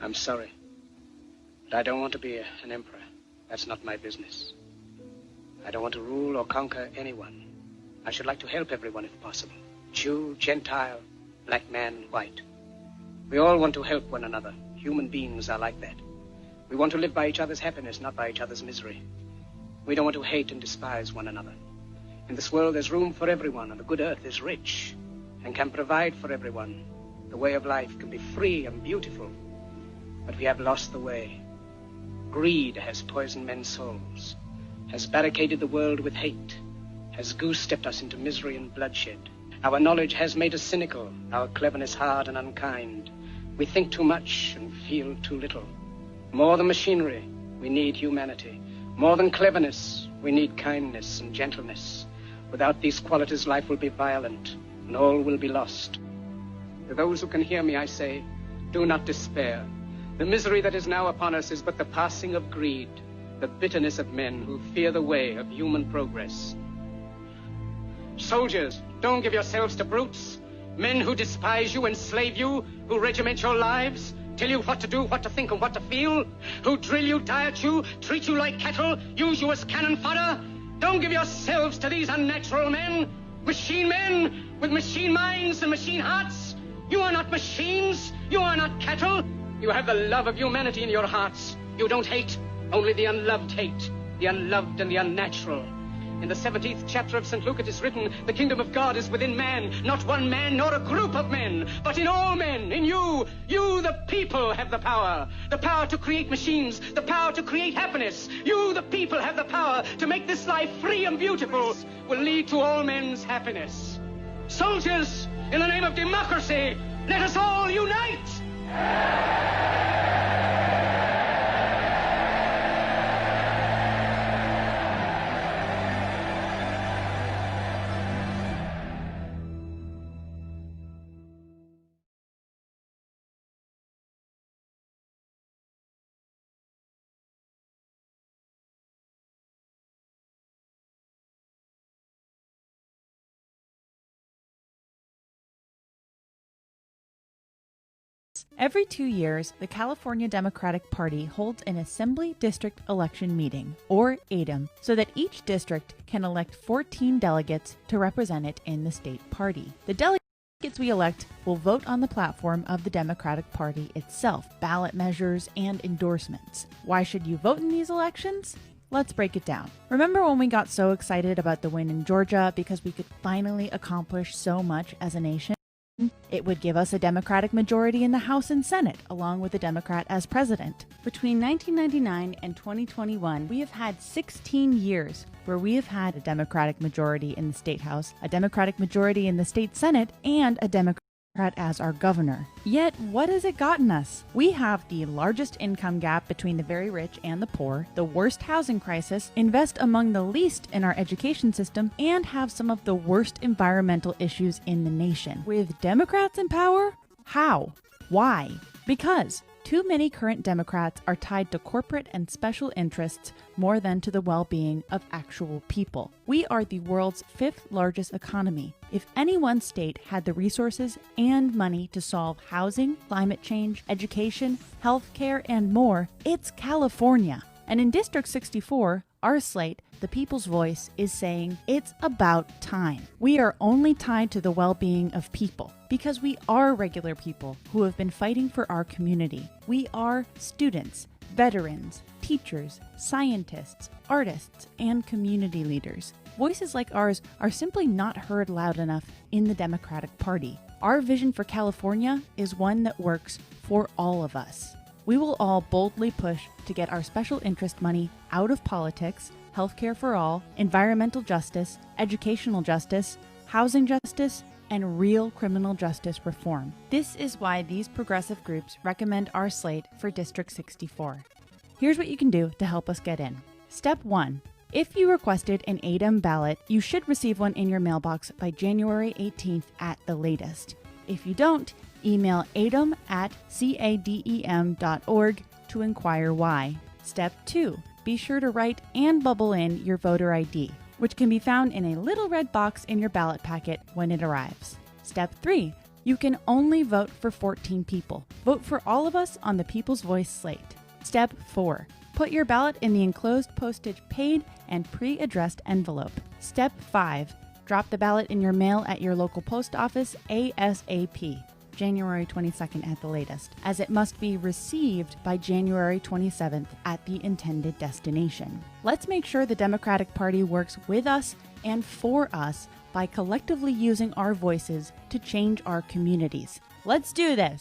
I'm sorry, but I don't want to be an emperor. That's not my business. I don't want to rule or conquer anyone. I should like to help everyone if possible. Jew, Gentile, black man, white. We all want to help one another. Human beings are like that. We want to live by each other's happiness, not by each other's misery. We don't want to hate and despise one another. In this world, there's room for everyone, and the good earth is rich and can provide for everyone. The way of life can be free and beautiful, but we have lost the way. Greed has poisoned men's souls, has barricaded the world with hate, has goose-stepped us into misery and bloodshed. Our knowledge has made us cynical, our cleverness hard and unkind. We think too much and feel too little. More than machinery, we need humanity. More than cleverness, we need kindness and gentleness. Without these qualities, life will be violent, and all will be lost. To those who can hear me, I say, do not despair. The misery that is now upon us is but the passing of greed, the bitterness of men who fear the way of human progress. Soldiers, don't give yourselves to brutes, men who despise you, enslave you, who regiment your lives, tell you what to do, what to think, and what to feel, who drill you, diet you, treat you like cattle, use you as cannon fodder. Don't give yourselves to these unnatural men with machine minds and machine hearts. You are not machines, you are not cattle. You have the love of humanity in your hearts. You don't hate, only the unloved hate, the unloved and the unnatural. In the 17th chapter of St. Luke it is written, the kingdom of God is within man, not one man nor a group of men, but in all men, in you. You, the people, have the power to create machines, the power to create happiness. You, the people, have the power to make this life free and beautiful, will lead to all men's happiness. Soldiers, in the name of democracy, let us all unite! Every 2 years, the California Democratic Party holds an Assembly District Election Meeting, or ADEM, so that each district can elect 14 delegates to represent it in the state party. The delegates we elect will vote on the platform of the Democratic Party itself, ballot measures, and endorsements. Why should you vote in these elections? Let's break it down. Remember when we got so excited about the win in Georgia because we could finally accomplish so much as a nation? It would give us a Democratic majority in the House and Senate, along with a Democrat as president. Between 1999 and 2021, we have had 16 years where we have had a Democratic majority in the State House, a Democratic majority in the State Senate, and a Democrat as our governor. Yet, what has it gotten us? We have the largest income gap between the very rich and the poor, the worst housing crisis, invest among the least in our education system, and have some of the worst environmental issues in the nation. With Democrats in power? How? Why? Because too many current Democrats are tied to corporate and special interests more than to the well-being of actual people. We are the world's 5th largest economy. If any one state had the resources and money to solve housing, climate change, education, healthcare, and more, it's California. And in District 64, our slate, the People's Voice, is saying it's about time. We are only tied to the well-being of people because we are regular people who have been fighting for our community. We are students, veterans, teachers, scientists, artists, and community leaders. Voices like ours are simply not heard loud enough in the Democratic Party. Our vision for California is one that works for all of us. We will all boldly push to get our special interest money out of politics, healthcare for all, environmental justice, educational justice, housing justice, and real criminal justice reform. This is why these progressive groups recommend our slate for District 64. Here's what you can do to help us get in. Step 1. If you requested an ADEM ballot, you should receive one in your mailbox by January 18th at the latest. If you don't, email adem@cadem.org to inquire why. Step 2. Be sure to write and bubble in your voter ID, which can be found in a little red box in your ballot packet when it arrives. Step 3. You can only vote for 14 people. Vote for all of us on the People's Voice slate. Step 4. Put your ballot in the enclosed postage paid and pre-addressed envelope. Step 5. Drop the ballot in your mail at your local post office ASAP, January 22nd at the latest, as it must be received by January 27th at the intended destination. Let's make sure the Democratic Party works with us and for us by collectively using our voices to change our communities. Let's do this!